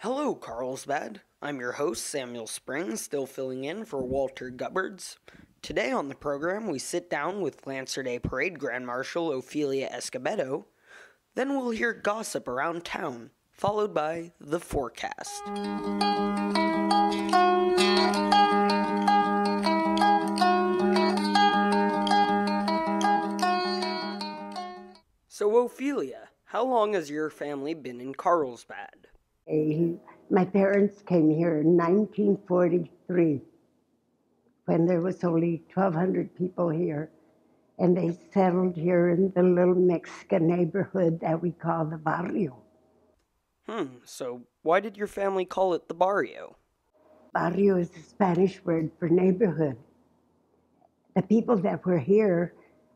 Hello, Carlsbad. I'm your host, Samuel Springs, still filling in for Walter Gubbards. Today on the program, we sit down with Lancer Day Parade Grand Marshal Ophelia Escobedo. Then we'll hear gossip around town, followed by the forecast. So, Ophelia, how long has your family been in Carlsbad? My parents came here in 1943 when there was only 1,200 people here, and they settled here in the little Mexican neighborhood that we call the barrio. So why did your family call it the barrio? Barrio is the Spanish word for neighborhood. The people that were here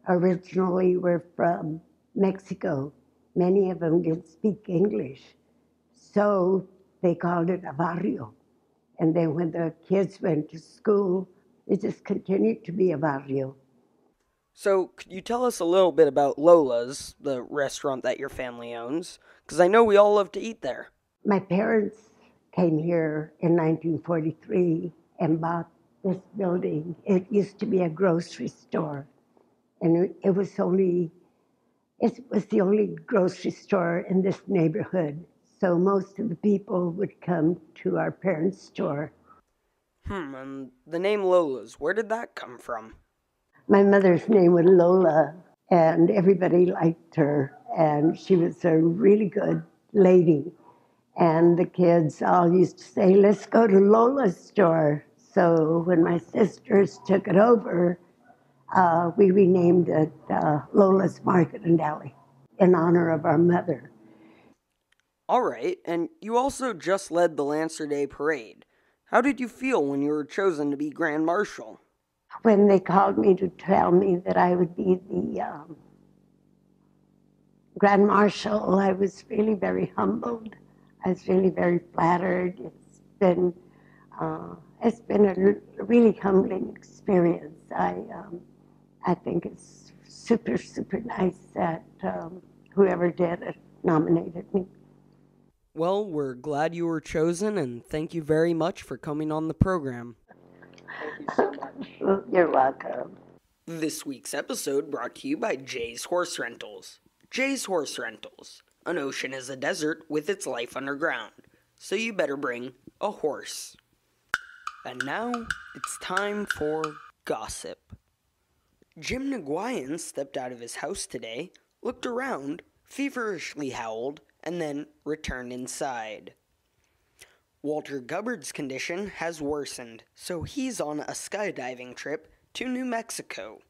originally were from Mexico. Many of them didn't speak English, so they called it a barrio. And then when the kids went to school, it just continued to be a barrio. So, could you tell us a little bit about Lola's, the restaurant that your family owns? Because I know we all love to eat there. My parents came here in 1943 and bought this building. It used to be a grocery store, and it was the only grocery store in this neighborhood. So most of the people would come to our parents' store. And the name Lola's, where did that come from? My mother's name was Lola, and everybody liked her, and she was a really good lady. And the kids all used to say, let's go to Lola's store. So when my sisters took it over, we renamed it Lola's Market and Deli in honor of our mother. All right, and you also just led the Lancer Day Parade. How did you feel when you were chosen to be Grand Marshal? When they called me to tell me that I would be the Grand Marshal, I was really very humbled. I was really very flattered. It's been a really humbling experience. I think it's super, super nice that whoever did it nominated me. Well, we're glad you were chosen, and thank you very much for coming on the program. Thank you so much. You're welcome. This week's episode brought to you by Jay's Horse Rentals. Jay's Horse Rentals. An ocean is a desert with its life underground, so you better bring a horse. And now, it's time for gossip. Jim Nguyen stepped out of his house today, looked around, feverishly howled, and then returned inside. Walter Gubbard's condition has worsened, so he's on a skydiving trip to New Mexico.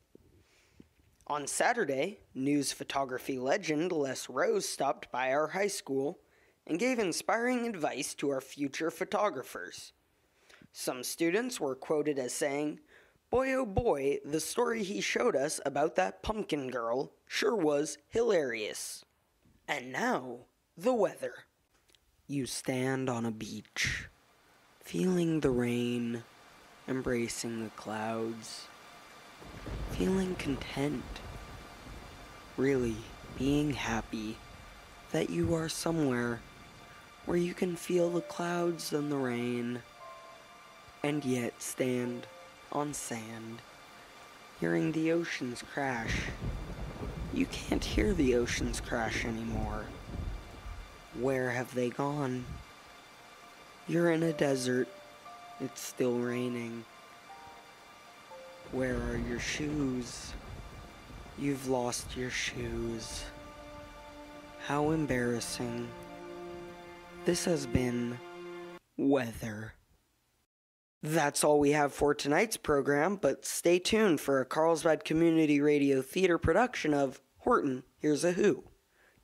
On Saturday, news photography legend Les Rose stopped by our high school and gave inspiring advice to our future photographers. Some students were quoted as saying, "Boy oh boy, the story he showed us about that pumpkin girl sure was hilarious." And now, the weather. You stand on a beach, feeling the rain, embracing the clouds, feeling content, really being happy that you are somewhere where you can feel the clouds and the rain, and yet stand on sand, hearing the oceans crash. You can't hear the oceans crash anymore. Where have they gone? You're in a desert. It's still raining. Where are your shoes? You've lost your shoes. How embarrassing. This has been weather. That's all we have for tonight's program, but stay tuned for a Carlsbad Community Radio Theater production of Horton Hears a Who,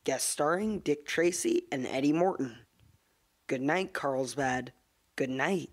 guest starring Dick Tracy and Eddie Morton. Good night, Carlsbad. Good night.